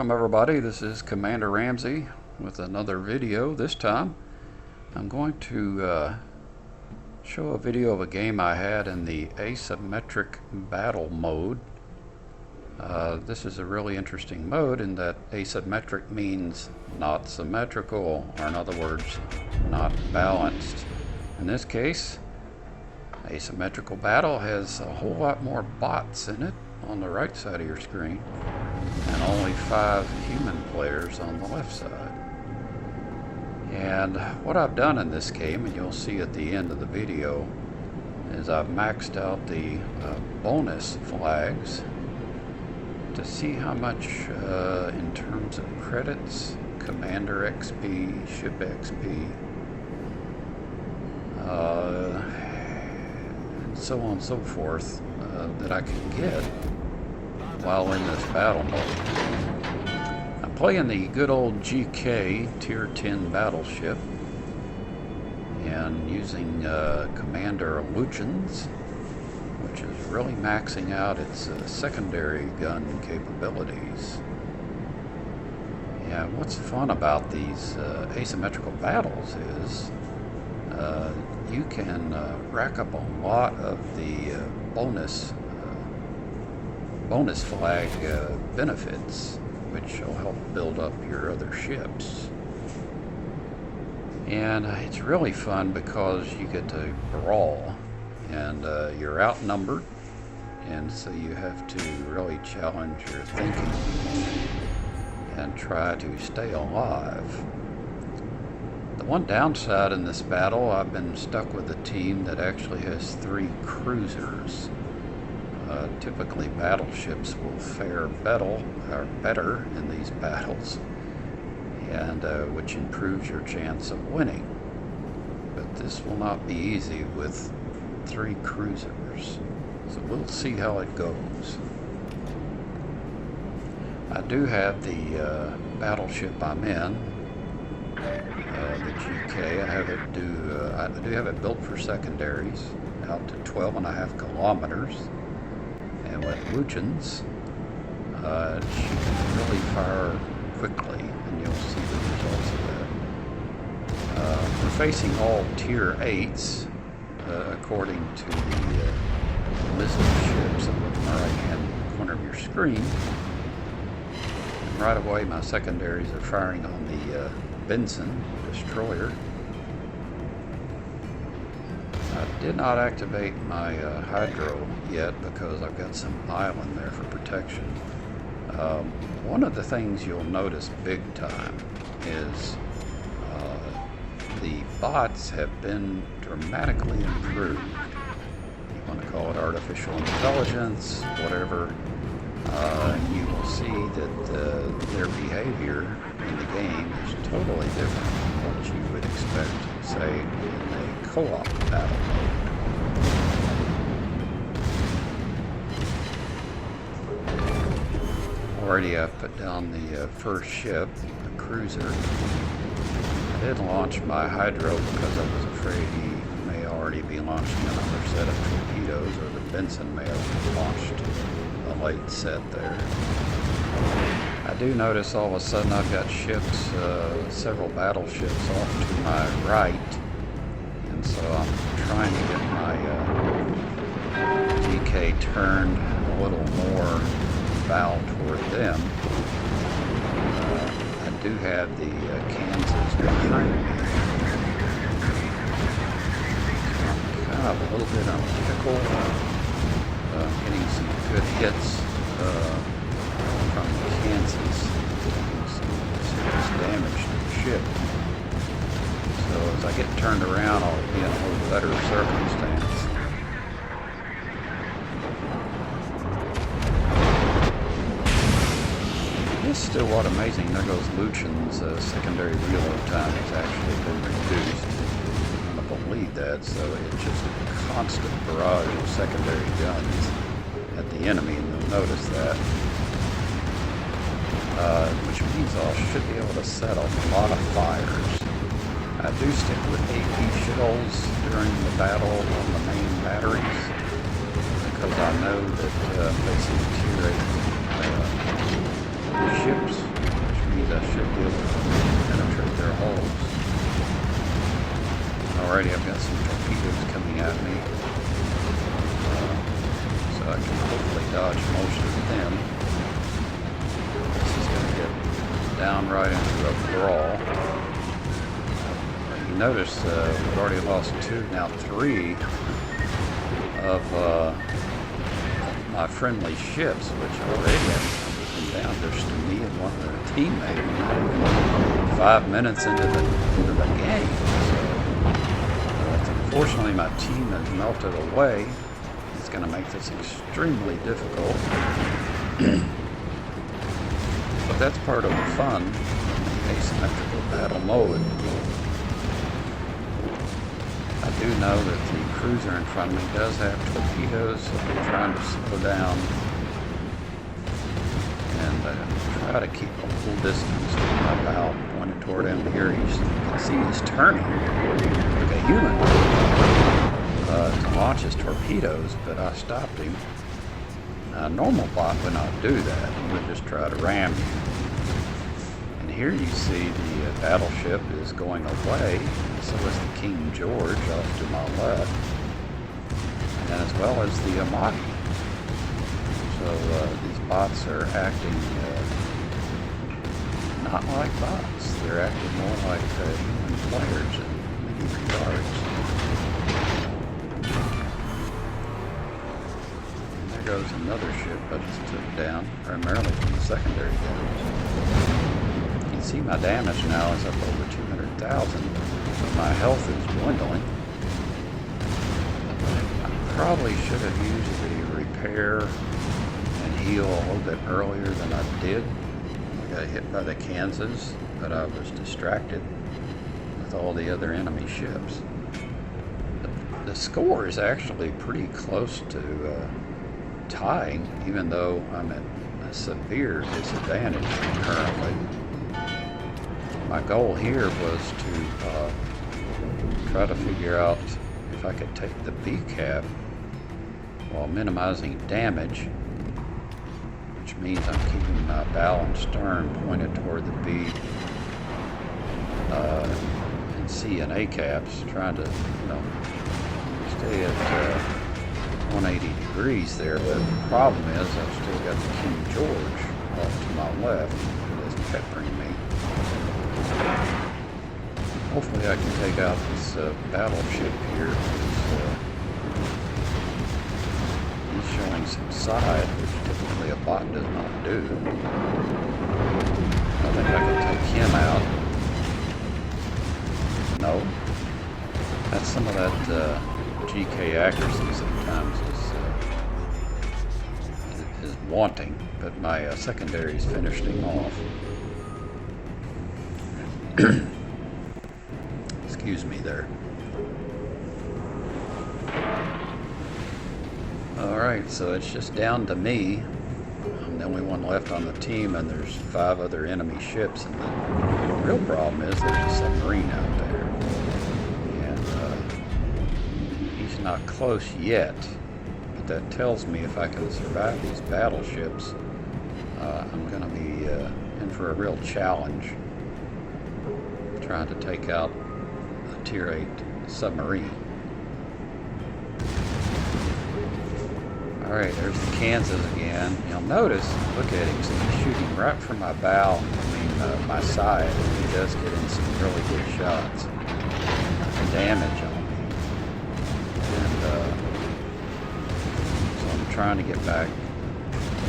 Welcome everybody, this is Commander Ramsey with another video. This time I'm going to show a video of a game I had in the asymmetric battle mode. This is a really interesting mode in that asymmetric means not symmetrical, or in other words, not balanced. In this case, asymmetrical battle has a whole lot more bots in it on the right side of your screen and only 5 human players on the left side. And what I've done in this game, and you'll see at the end of the video, is I've maxed out the bonus flags to see how much in terms of credits, commander XP, ship XP, and so on and so forth that I can get while in this battle mode. I'm playing the good old GK Tier 10 battleship and using Commander Illusions, which is really maxing out its secondary gun capabilities. Yeah, what's fun about these asymmetrical battles is you can rack up a lot of the bonus flag benefits, which will help build up your other ships. And it's really fun because you get to brawl, and you're outnumbered, and so you have to really challenge your thinking and try to stay alive. The one downside in this battle, I've been stuck with a team that actually has 3 cruisers. Typically battleships will fare better in these battles, and which improves your chance of winning. But this will not be easy with 3 cruisers, so we'll see how it goes. I do have the battleship I'm in, the GK. I do have it built for secondaries out to 12.5 kilometers. And with Luchins, she can really fire quickly, and you'll see the results of that. We're facing all Tier 8s, according to the list of ships on the right-hand corner of your screen. And right away, my secondaries are firing on the Benson destroyer. I did not activate my hydro yet because I've got some island there for protection. One of the things you'll notice big time is the bots have been dramatically improved. You want to call it artificial intelligence, whatever. You will see that their behavior in the game is totally different from what you would expect, say, in a co-op battle mode. Already I've put down the first ship, the cruiser. I did launch my hydro because I was afraid he may already be launching another set of torpedoes, or the Benson may have launched a late set there. I do notice all of a sudden I've got ships, several battleships off to my right, and so I'm trying to get my GK turned a little more bow toward them. I do have the Kansas behind me. So I'm kind of a little bit on a pickle, getting some good hits from the Kansas, some serious damage to the ship. So as I get turned around, I'll be in a little better circumstance. It's still what amazing. There goes Luchin's secondary reload time has actually been reduced. I don't believe that, so it's just a constant barrage of secondary guns at the enemy, and you'll notice that. Which means I should be able to set off a lot of fires. I do stick with AP shells during the battle on the main batteries, because I know that facing Tier 8 ships should be able to penetrate their hulls. Alrighty, I've got some torpedoes coming at me, so I can hopefully dodge most of them. This is going to get down right into a brawl. You notice we've already lost 2, now 3 of my friendly ships, which already have been down. There's to me and one of their teammates. We're not even 5 minutes into the game. So, unfortunately, my team has melted away. It's going to make this extremely difficult. But that's part of the fun of the asymmetrical battle mode. I do know that the cruiser in front of me does have torpedoes, so I'm trying to slow down and try to keep a full distance with my bow pointed toward him. Here you can see he's turning like a human to launch his torpedoes, but I stopped him. A normal bot would not do that. He would just try to ram you. And here you see the battleship is going away. So is the King George off to my left, and as well as the Amati. So these bots are acting not like bots. They're acting more like human players in many regards. And there goes another ship I just took down, primarily from the secondary guns. You can see my damage now is up over 200,000. My health is dwindling. I probably should have used the repair and heal a little bit earlier than I did. I got hit by the Kansas, but I was distracted with all the other enemy ships. The score is actually pretty close to tying, even though I'm at a severe disadvantage currently. My goal here was to try to figure out if I could take the B cap while minimizing damage, which means I'm keeping my bow and stern pointed toward the B and C and A caps, trying to stay at 180 degrees there. But the problem is I've still got the King George off to my left who is peppering me. Hopefully I can take out this battleship here. He's showing some side, which typically a bot does not do. I think I can take him out. No. That's some of that GK accuracy sometimes is wanting, but my secondaries finished him off. Excuse me there. Alright, so it's just down to me. I'm the only one left on the team, and there's 5 other enemy ships, and the real problem is there's a submarine out there. And he's not close yet, but that tells me if I can survive these battleships, I'm going to be in for a real challenge trying to take out a Tier 8 submarine. Alright, there's the Kansas again. You'll notice, look at him, so he's shooting right from my bow, my side, and he does get in some really good shots. Damage on me. And so I'm trying to get back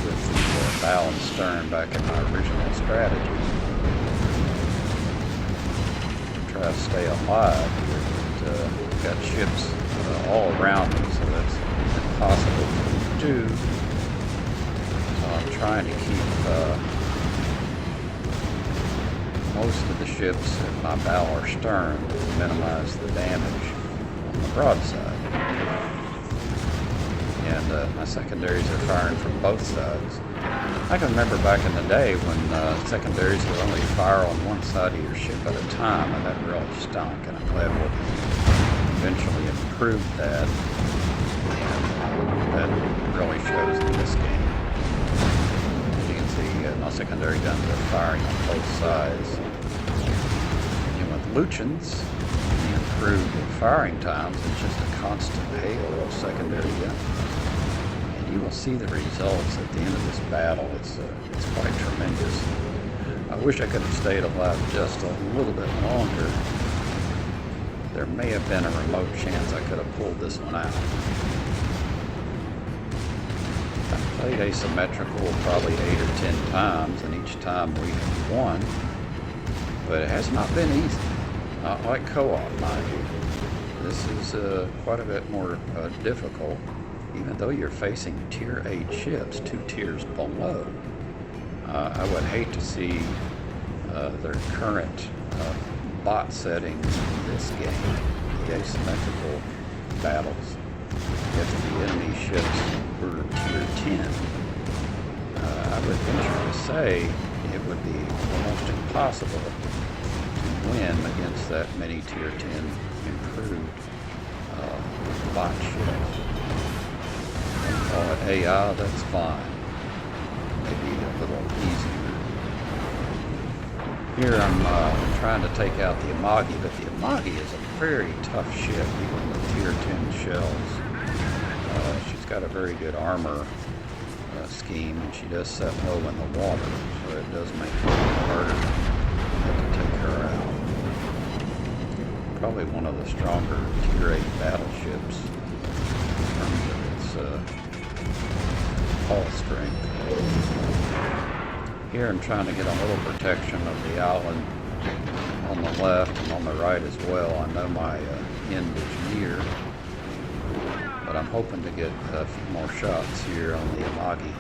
with the bow and stern back in my original strategy. Try to stay alive here, but I've got ships all around me, so that's impossible to do. So I'm trying to keep most of the ships at my bow or stern to minimize the damage on the broadside. And my secondaries are firing from both sides. I can remember back in the day when secondaries would only fire on one side of your ship at a time, and that really stunk, and I'm glad we eventually improved that, and that really shows in this game. As you can see, My secondary guns are firing on both sides. And with Luchins, the improved firing times, it's just a constant hail of secondary guns. And you will see the results at the end of this battle. It's quite tremendous. I wish I could have stayed alive just a little bit longer. There may have been a remote chance I could have pulled this one out. I played asymmetrical probably 8 or 10 times, and each time we have won. But it has not been easy. Not like co-op, mind you. This is quite a bit more difficult, even though you're facing tier 8 ships, 2 tiers below. I would hate to see their current bot settings in this game, the asymmetrical battles, if the enemy ships were tier 10. I would venture to say it would be almost impossible to win against that many tier 10 improved bot ships. Don't call it AI, that's fine. Maybe a little easier. Here I'm trying to take out the Amagi, but the Amagi is a very tough ship, even with tier 10 shells. She's got a very good armor scheme, and she does set low in the water, so it does make it a little harder to take her out. Probably one of the stronger tier 8 battleships in terms of its hull strength. Here I'm trying to get a little protection of the island on the left and on the right as well. I know my end is near, but I'm hoping to get a few more shots here on the Amagi.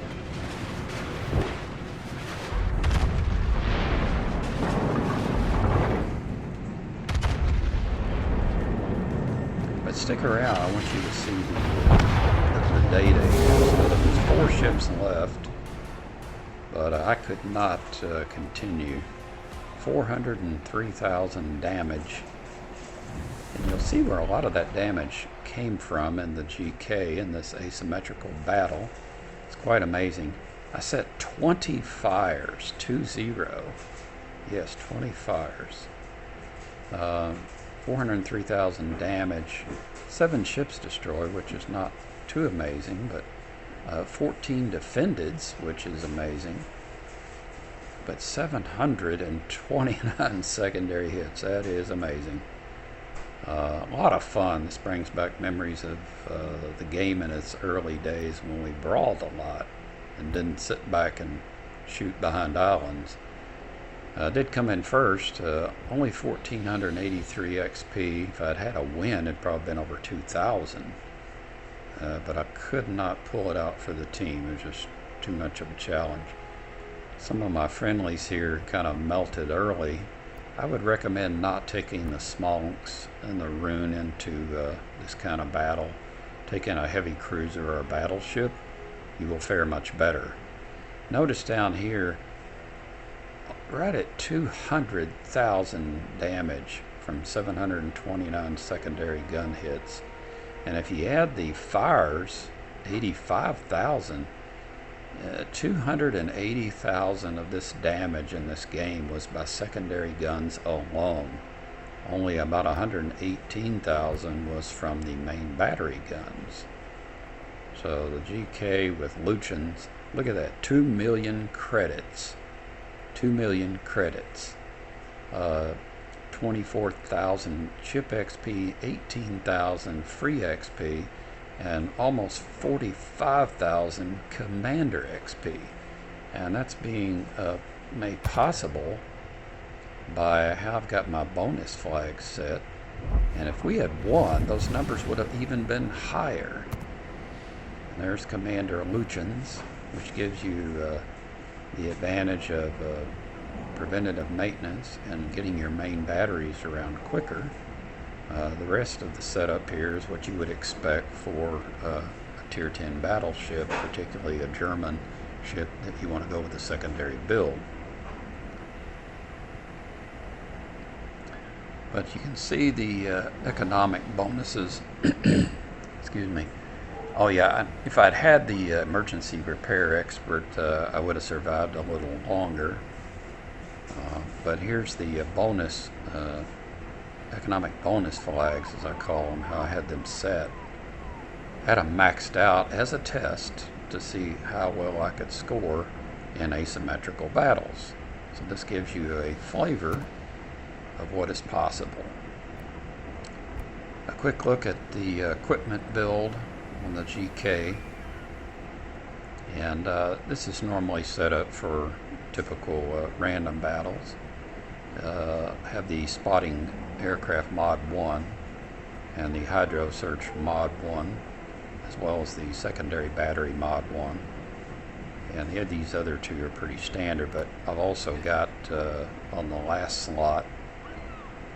But stick around, I want you to see the data here. So there's 4 ships left. But I could not continue. 403,000 damage. And you'll see where a lot of that damage came from in the GK in this asymmetrical battle. It's quite amazing. I set 20 fires, 2-0. Yes, 20 fires. 403,000 damage. 7 ships destroyed, which is not too amazing, but 14 defendeds, which is amazing, but 729 secondary hits. That is amazing. A lot of fun. This brings back memories of the game in its early days when we brawled a lot and didn't sit back and shoot behind islands. I did come in first, only 1,483 XP. If I'd had a win, it'd probably been over 2,000. But I could not pull it out for the team. It was just too much of a challenge. Some of my friendlies here kind of melted early. I would recommend not taking the Smonks and the Rune into this kind of battle. Taking a heavy cruiser or a battleship, you will fare much better. Notice down here, right at 200,000 damage from 729 secondary gun hits. And if you add the fires, 85,000, 280,000 of this damage in this game was by secondary guns alone. Only about 118,000 was from the main battery guns. So the GK with Luchins, look at that, 2 million credits. 2 million credits. 24,000 chip XP, 18,000 free XP, and almost 45,000 commander XP. And that's being made possible by how I've got my bonus flag set. And if we had won, those numbers would have even been higher. And there's Commander Luchins, which gives you the advantage of preventative maintenance and getting your main batteries around quicker. The rest of the setup here is what you would expect for a tier 10 battleship, particularly a German ship if you want to go with a secondary build. But you can see the economic bonuses excuse me, Oh yeah, if I'd had the emergency repair expert, I would have survived a little longer. But here's the bonus, economic bonus flags, as I call them, how I had them set. I had them maxed out as a test to see how well I could score in asymmetrical battles. So this gives you a flavor of what is possible. A quick look at the equipment build on the GK, and this is normally set up for typical random battles. Have the spotting aircraft mod 1 and the hydro search mod 1, as well as the secondary battery mod 1. And these other two are pretty standard, but I've also got on the last slot,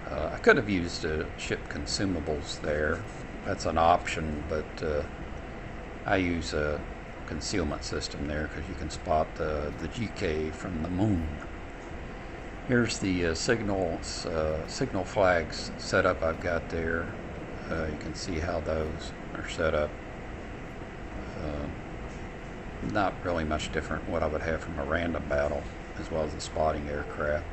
I could have used ship consumables there. That's an option, but I use a concealment system there because you can spot the GK from the moon. Here's the signal flags set up I've got there. You can see how those are set up. Not really much different what I would have from a random battle, as well as the spotting aircraft.